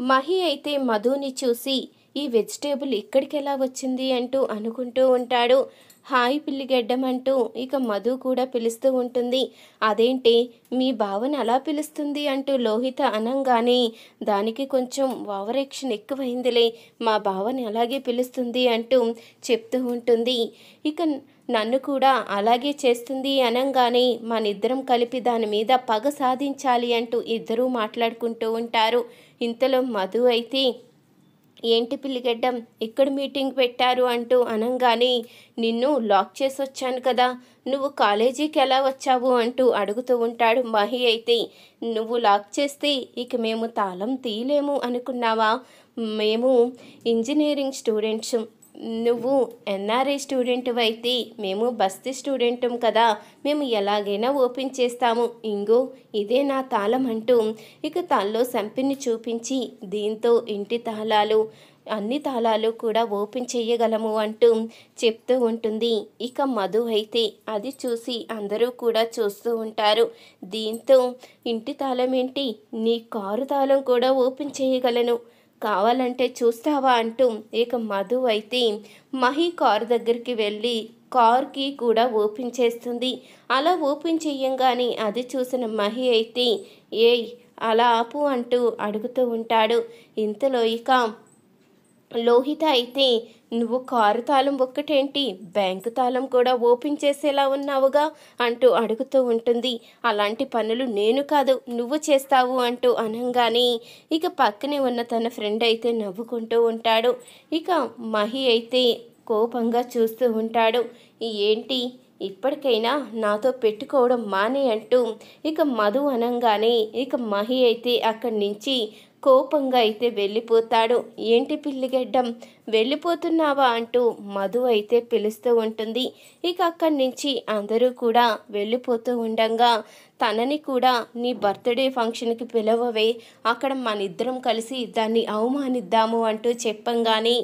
మహి అయితే మధుని చూసి ఈ వెజిటేబుల్ ఇక్కడికెలా వచ్చింది అంటూ అనుకుంటూ ఉంటాడు. హాయ్ పిల్లిగెడ్డం అంటూ ఇక మధు కూడా పిలుస్తూ ఉంటుంది. అదేంటి మీ బావని అలా పిలుస్తుంది అంటూ లోహిత అనంగానే దానికి కొంచెం ఓవరాక్షన్ ఎక్కువైందిలే, మా బావని అలాగే పిలుస్తుంది అంటూ చెప్తూ ఉంటుంది. ఇక నన్ను కూడా అలాగే చేస్తుంది అనంగానే మనిద్దరం కలిపి దాని మీద పగ సాధించాలి అంటూ ఇద్దరూ మాట్లాడుకుంటూ ఉంటారు. ఇంతలో మధు అయితే ఏంటి పిల్లిగడ్డం ఇక్కడ మీటింగ్ పెట్టారు అంటూ అనంగానే నిన్ను లాక్ చేసి వచ్చాను కదా, నువ్వు కాలేజీకి ఎలా వచ్చావు అంటూ అడుగుతూ ఉంటాడు. మహి అయితే నువ్వు లాక్ చేస్తే ఇక మేము తాళం తీయలేము అనుకున్నావా, మేము ఇంజనీరింగ్ స్టూడెంట్స్, నువ్వు ఎన్ఆర్ఐ స్టూడెంట్ అయితే మేము బస్తీ స్టూడెంటం కదా, మేము ఎలాగైనా ఓపెన్ చేస్తాము, ఇంగో ఇదే నా తాళం అంటూ ఇక తనలో సంపిని చూపించి దీంతో ఇంటి తాళాలు అన్ని తాళాలు కూడా ఓపెన్ చేయగలము అంటూ చెప్తూ ఉంటుంది. ఇక మధు అయితే అది చూసి అందరూ కూడా చూస్తూ ఉంటారు. దీంతో ఇంటి తాళం ఏంటి, నీ కారు తాళం కూడా ఓపెన్ చేయగలను, కావాలంటే చూస్తావా అంటూ ఇక మధు అయితే మహి కారు దగ్గరికి వెళ్ళి కార్కి కూడా ఓపెన్ చేస్తుంది. అలా ఓపెన్ చెయ్యంగానే అది చూసిన మహి అయితే ఏయ్ అలా ఆపు అంటూ అడుగుతూ ఉంటాడు. ఇంతలో ఇక లోహిత అయితే నువ్వు కారు తాళం ఒక్కటేంటి బ్యాంకు తాళం కూడా ఓపెన్ చేసేలా ఉన్నావుగా అంటూ అడుగుతూ ఉంటుంది. అలాంటి పనులు నేను కాదు నువ్వు చేస్తావు అంటూ అనంగానే ఇక పక్కనే ఉన్న తన ఫ్రెండ్ అయితే నవ్వుకుంటూ ఉంటాడు. ఇక మహి అయితే కోపంగా చూస్తూ ఉంటాడు. ఏంటి ఇప్పటికైనా నాతో పెట్టుకోవడం మానే అంటూ ఇక మధు అనంగానే ఇక మహి అయితే అక్కడి నుంచి కోపంగా అయితే వెళ్ళిపోతాడు. ఏంటి పిల్లిగడ్డం వెళ్ళిపోతున్నావా అంటూ మధు అయితే పిలుస్తూ ఉంటుంది. ఇక అక్కడి నుంచి అందరూ కూడా వెళ్ళిపోతూ ఉండగా తనని కూడా నీ బర్త్డే ఫంక్షన్కి పిలవవే, అక్కడ మనిద్దరం కలిసి దాన్ని అవమానిద్దాము అంటూ చెప్పంగానే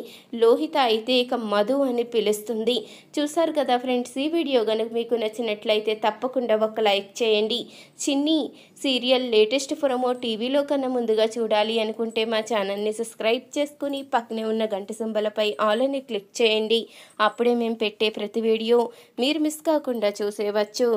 లోహిత అయితే ఇక మధు అని పిలుస్తుంది. చూసారు కదా ఫ్రెండ్స్, ఈ వీడియో కనుక మీకు నచ్చినట్లయితే తప్పకుండా ఒక లైక్ చేయండి. చిన్ని సీరియల్ లేటెస్ట్ ప్రోమో టీవీలో కన్నా ముందుగా చూడాలి అనుకుంటే మా ఛానల్ని సబ్స్క్రైబ్ చేసుకుని పక్కనే ఉన్న గంట సింబలపై ఆల్ అని క్లిక్ చేయండి. అప్పుడే మేము పెట్టే ప్రతి వీడియో మీరు మిస్ కాకుండా చూసేవచ్చు.